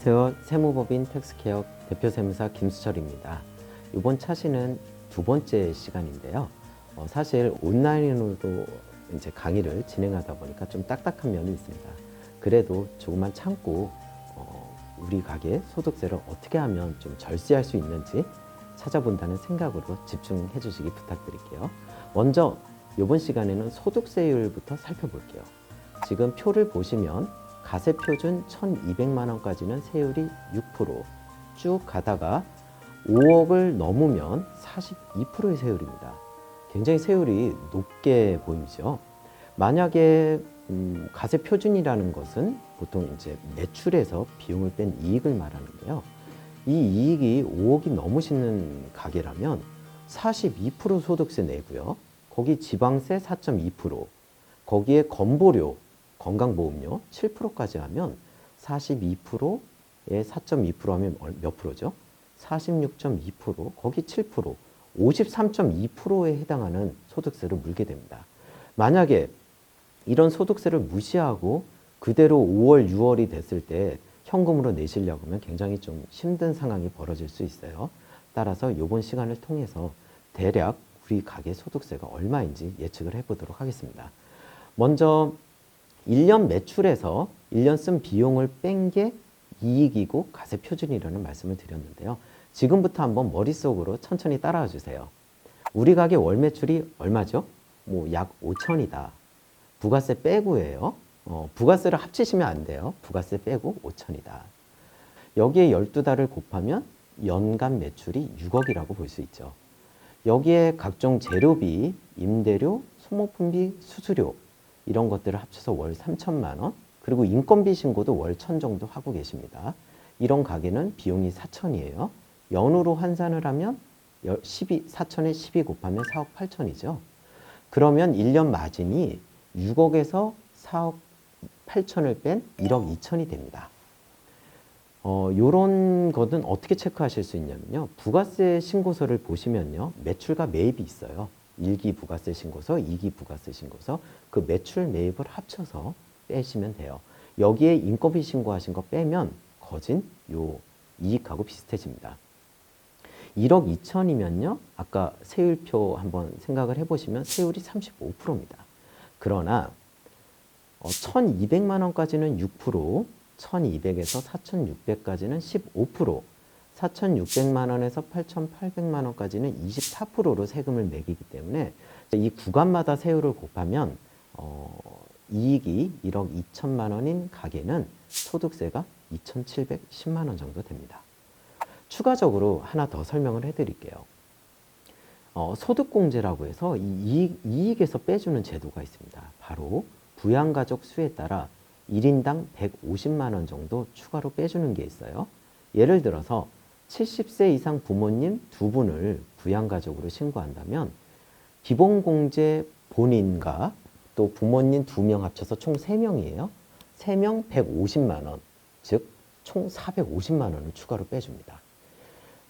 안녕하세요. 세무법인 텍스케어 대표세무사 김수철입니다. 이번 차시는 두 번째 시간인데요. 사실 온라인으로도 이제 강의를 진행하다 보니까 좀 딱딱한 면이 있습니다. 그래도 조금만 참고 우리 가게 소득세를 어떻게 하면 좀 절세할 수 있는지 찾아본다는 생각으로 집중해 주시기 부탁드릴게요. 먼저 이번 시간에는 소득세율부터 살펴볼게요. 지금 표를 보시면 가세표준 1,200만 원까지는 세율이 6%, 쭉 가다가 5억을 넘으면 42%의 세율입니다. 굉장히 세율이 높게 보이죠. 만약에 가세표준이라는 것은 보통 이제 매출에서 비용을 뺀 이익을 말하는데요. 이 이익이 5억이 넘으시는 가게라면 42% 소득세 내고요. 거기 지방세 4.2%, 거기에 건보료, 건강보험료 7%까지 하면 42%에 4.2% 하면 몇 프로죠? 46.2%, 거기 7%, 53.2%에 해당하는 소득세를 물게 됩니다. 만약에 이런 소득세를 무시하고 그대로 5월, 6월이 됐을 때 현금으로 내시려고 하면 굉장히 좀 힘든 상황이 벌어질 수 있어요. 따라서 이번 시간을 통해서 대략 우리 가게 소득세가 얼마인지 예측을 해보도록 하겠습니다. 먼저 1년 매출에서 1년 쓴 비용을 뺀 게 이익이고 가세표준이라는 말씀을 드렸는데요. 지금부터 한번 머릿속으로 천천히 따라와 주세요. 우리 가게 월 매출이 얼마죠? 약 5천이다. 부가세 빼고예요. 부가세를 합치시면 안 돼요. 부가세 빼고 5천이다. 여기에 12달을 곱하면 연간 매출이 6억이라고 볼 수 있죠. 여기에 각종 재료비, 임대료, 소모품비, 수수료 이런 것들을 합쳐서 월 3천만 원, 그리고 인건비 신고도 월 1천 정도 하고 계십니다. 이런 가게는 비용이 4천이에요. 연으로 환산을 하면 4천에 12 곱하면 4억 8천이죠. 그러면 1년 마진이 6억에서 4억 8천을 뺀 1억 2천이 됩니다. 요런 것은 어떻게 체크하실 수 있냐면요. 부가세 신고서를 보시면요. 매출과 매입이 있어요. 1기 부가세 신고서, 2기 부가세 신고서, 그 매출 매입을 합쳐서 빼시면 돼요. 여기에 인건비 신고하신 거 빼면 거진 요 이익하고 비슷해집니다. 1억 2천이면요. 아까 세율표 한번 생각을 해보시면 세율이 35%입니다. 그러나 1,200만 원까지는 6%, 1,200에서 4,600까지는 15%, 4,600만 원에서 8,800만 원까지는 24%로 세금을 매기기 때문에 이 구간마다 세율을 곱하면 이익이 1억 2천만 원인 가게는 소득세가 2,710만 원 정도 됩니다. 추가적으로 하나 더 설명을 해드릴게요. 소득공제라고 해서 이익에서 빼주는 제도가 있습니다. 바로 부양가족 수에 따라 1인당 150만 원 정도 추가로 빼주는 게 있어요. 예를 들어서 70세 이상 부모님 두 분을 부양가족으로 신고한다면 기본공제 본인과 또 부모님 2명 합쳐서 총 3명이에요. 3명 150만 원, 즉 총 450만 원을 추가로 빼줍니다.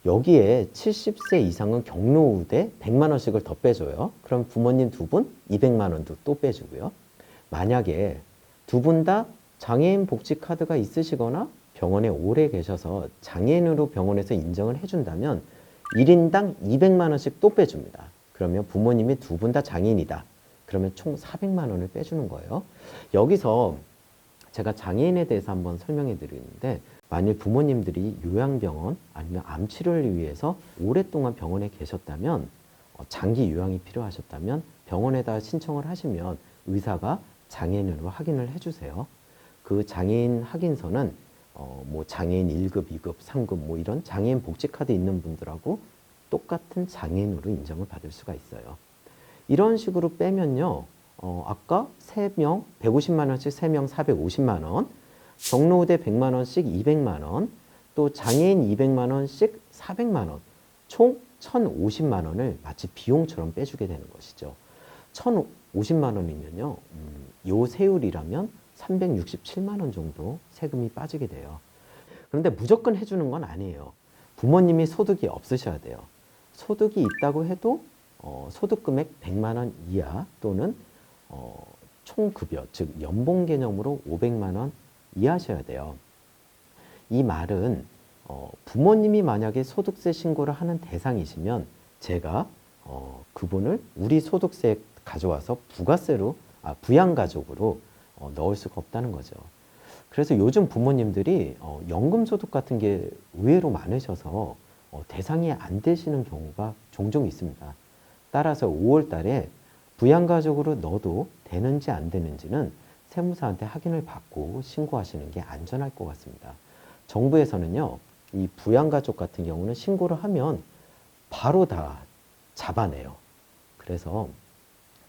여기에 70세 이상은 경로우대 100만 원씩을 더 빼줘요. 그럼 부모님 2분 200만 원도 또 빼주고요. 만약에 두 분 다 장애인 복지 카드가 있으시거나 병원에 오래 계셔서 장애인으로 병원에서 인정을 해준다면 1인당 200만 원씩 또 빼줍니다. 그러면 부모님이 두 분 다 장애인이다. 그러면 총 400만 원을 빼주는 거예요. 여기서 제가 장애인에 대해서 한번 설명해 드리는데 만일 부모님들이 요양병원 아니면 암치료를 위해서 오랫동안 병원에 계셨다면 장기 요양이 필요하셨다면 병원에다 신청을 하시면 의사가 장애인으로 확인을 해주세요. 그 장애인 확인서는 장애인 1급, 2급, 3급 이런 장애인 복지카드 있는 분들하고 똑같은 장애인으로 인정을 받을 수가 있어요. 이런 식으로 빼면요. 아까 3명 150만 원씩 3명 450만 원, 경로우대 100만 원씩 200만 원, 또 장애인 200만 원씩 400만 원, 총 1,050만 원을 마치 비용처럼 빼주게 되는 것이죠. 1,050만 원이면요. 요 세율이라면 367만 원 정도 세금이 빠지게 돼요. 그런데 무조건 해주는 건 아니에요. 부모님이 소득이 없으셔야 돼요. 소득이 있다고 해도 소득 금액 100만 원 이하 또는 총급여, 즉 연봉 개념으로 500만 원 이하셔야 돼요. 이 말은 부모님이 만약에 소득세 신고를 하는 대상이시면 제가 그분을 우리 소득세에 가져와서 부양가족으로 넣을 수가 없다는 거죠. 그래서 요즘 부모님들이 연금소득 같은 게 의외로 많으셔서 대상이 안 되시는 경우가 종종 있습니다. 따라서 5월 달에 부양가족으로 넣어도 되는지 안 되는지는 세무사한테 확인을 받고 신고하시는 게 안전할 것 같습니다. 정부에서는요, 이 부양가족 같은 경우는 신고를 하면 바로 다 잡아내요. 그래서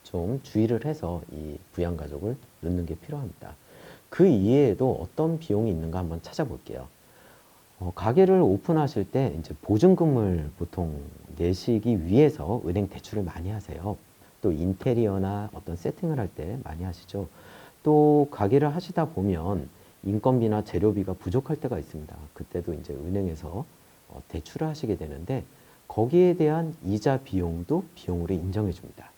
좀 주의를 해서 이 부양가족을 넣는 게 필요합니다. 그 이외에도 어떤 비용이 있는가 한번 찾아볼게요. 가게를 오픈하실 때 이제 보증금을 보통 내시기 위해서 은행 대출을 많이 하세요. 또 인테리어나 어떤 세팅을 할 때 많이 하시죠. 또 가게를 하시다 보면 인건비나 재료비가 부족할 때가 있습니다. 그때도 이제 은행에서 대출을 하시게 되는데 거기에 대한 이자 비용도 비용으로 인정해 줍니다.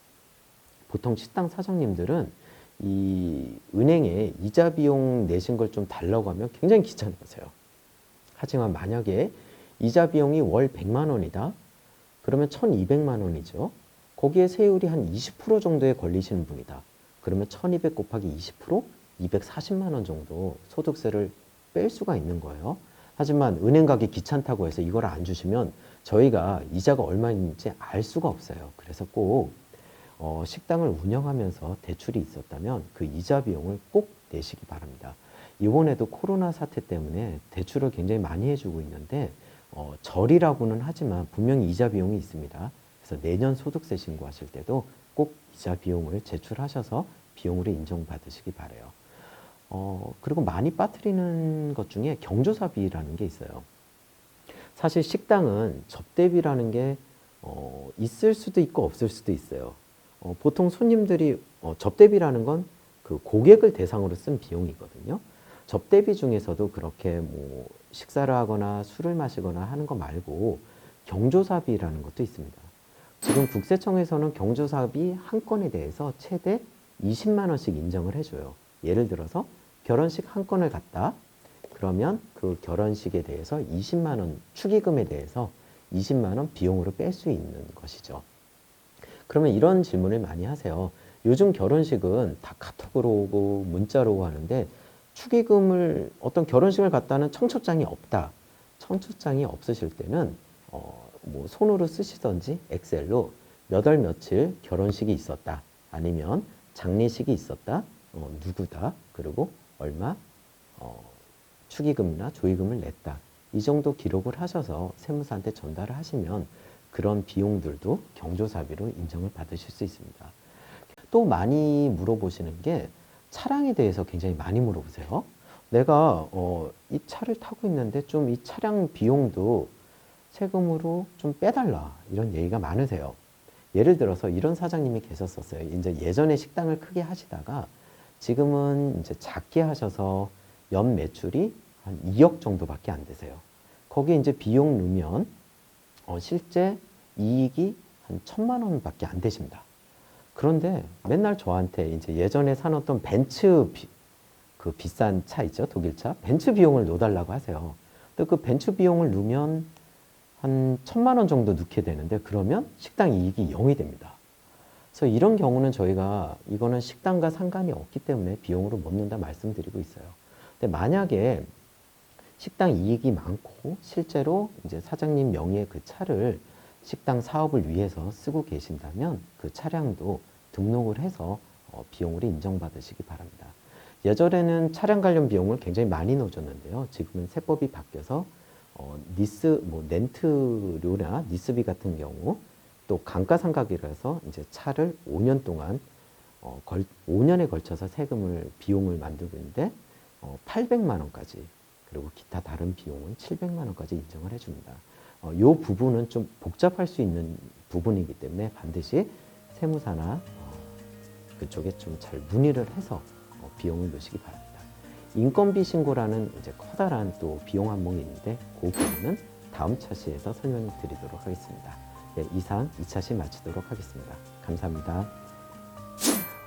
보통 식당 사장님들은 이 은행에 이자 비용 내신 걸 좀 달라고 하면 굉장히 귀찮아하세요. 하지만 만약에 이자 비용이 월 100만 원이다. 그러면 1,200만 원이죠. 거기에 세율이 한 20% 정도에 걸리시는 분이다. 그러면 1,200 곱하기 20%? 240만 원 정도 소득세를 뺄 수가 있는 거예요. 하지만 은행 가기 귀찮다고 해서 이걸 안 주시면 저희가 이자가 얼마인지 알 수가 없어요. 그래서 꼭 식당을 운영하면서 대출이 있었다면 그 이자 비용을 꼭 내시기 바랍니다. 이번에도 코로나 사태 때문에 대출을 굉장히 많이 해주고 있는데 절이라고는 하지만 분명히 이자 비용이 있습니다. 그래서 내년 소득세 신고하실 때도 꼭 이자 비용을 제출하셔서 비용으로 인정받으시기 바라요. 그리고 많이 빠뜨리는 것 중에 경조사비라는 게 있어요. 사실 식당은 접대비라는 게 있을 수도 있고 없을 수도 있어요. 보통 손님들이 접대비라는 건 그 고객을 대상으로 쓴 비용이거든요. 접대비 중에서도 그렇게 뭐 식사를 하거나 술을 마시거나 하는 거 말고 경조사비라는 것도 있습니다. 지금 국세청에서는 경조사비 한 건에 대해서 최대 20만 원씩 인정을 해줘요. 예를 들어서 결혼식 한 건을 갔다. 그러면 그 결혼식에 대해서 20만 원 축의금에 대해서 20만 원 비용으로 뺄 수 있는 것이죠. 그러면 이런 질문을 많이 하세요. 요즘 결혼식은 다 카톡으로 오고 문자로 오고 하는데 축의금을 어떤 결혼식을 갔다는 청첩장이 없다. 청첩장이 없으실 때는 뭐 손으로 쓰시던지 엑셀로 몇 월 며칠 결혼식이 있었다. 아니면 장례식이 있었다. 누구다. 그리고 얼마 축의금이나 조의금을 냈다. 이 정도 기록을 하셔서 세무사한테 전달을 하시면 그런 비용들도 경조사비로 인정을 받으실 수 있습니다. 또 많이 물어보시는 게 차량에 대해서 굉장히 많이 물어보세요. 내가 이 차를 타고 있는데 좀 이 차량 비용도 세금으로 좀 빼달라 이런 얘기가 많으세요. 예를 들어서 이런 사장님이 계셨었어요. 이제 예전에 식당을 크게 하시다가 지금은 이제 작게 하셔서 연 매출이 한 2억 정도밖에 안 되세요. 거기에 이제 비용 넣으면 실제 이익이 한 1,000만 원밖에 안 되십니다. 그런데 맨날 저한테 이제 예전에 사놓던 그 비싼 차 있죠, 독일차 벤츠 비용을 넣어달라고 하세요. 근데 그 벤츠 비용을 넣으면 한 1,000만 원 정도 넣게 되는데 그러면 식당 이익이 0이 됩니다. 그래서 이런 경우는 저희가 이거는 식당과 상관이 없기 때문에 비용으로 못 넣는다 말씀드리고 있어요. 근데 만약에 식당 이익이 많고 실제로 이제 사장님 명의의 그 차를 식당 사업을 위해서 쓰고 계신다면 그 차량도 등록을 해서 비용으로 인정받으시기 바랍니다. 예전에는 차량 관련 비용을 굉장히 많이 넣어줬는데요. 지금은 세법이 바뀌어서 렌트료나 니스비 같은 경우 또 감가상각이라서 이제 차를 5년 동안 5년에 걸쳐서 비용을 만들고 있는데 800만 원까지 그리고 기타 다른 비용은 700만 원까지 인정을 해줍니다. 이 부분은 좀 복잡할 수 있는 부분이기 때문에 반드시 세무사나 그쪽에 좀 잘 문의를 해서 비용을 넣으시기 바랍니다. 인건비 신고라는 이제 커다란 또 비용 항목이 있는데 그 부분은 다음 차시에서 설명드리도록 하겠습니다. 네, 이상 2차시 마치도록 하겠습니다. 감사합니다.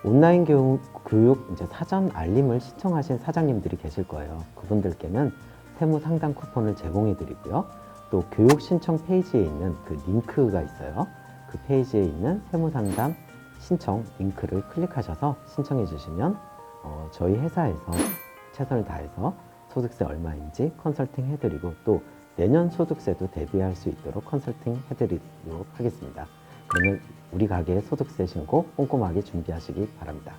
온라인 교육 이제 사전 알림을 신청하신 사장님들이 계실 거예요. 그분들께는 세무 상담 쿠폰을 제공해 드리고요. 또 교육 신청 페이지에 있는 그 링크가 있어요. 그 페이지에 있는 세무 상담 신청 링크를 클릭하셔서 신청해 주시면 저희 회사에서 최선을 다해서 소득세 얼마인지 컨설팅 해드리고 또 내년 소득세도 대비할 수 있도록 컨설팅 해드리도록 하겠습니다. 그러면 우리 가게의 소득세 신고 꼼꼼하게 준비하시기 바랍니다.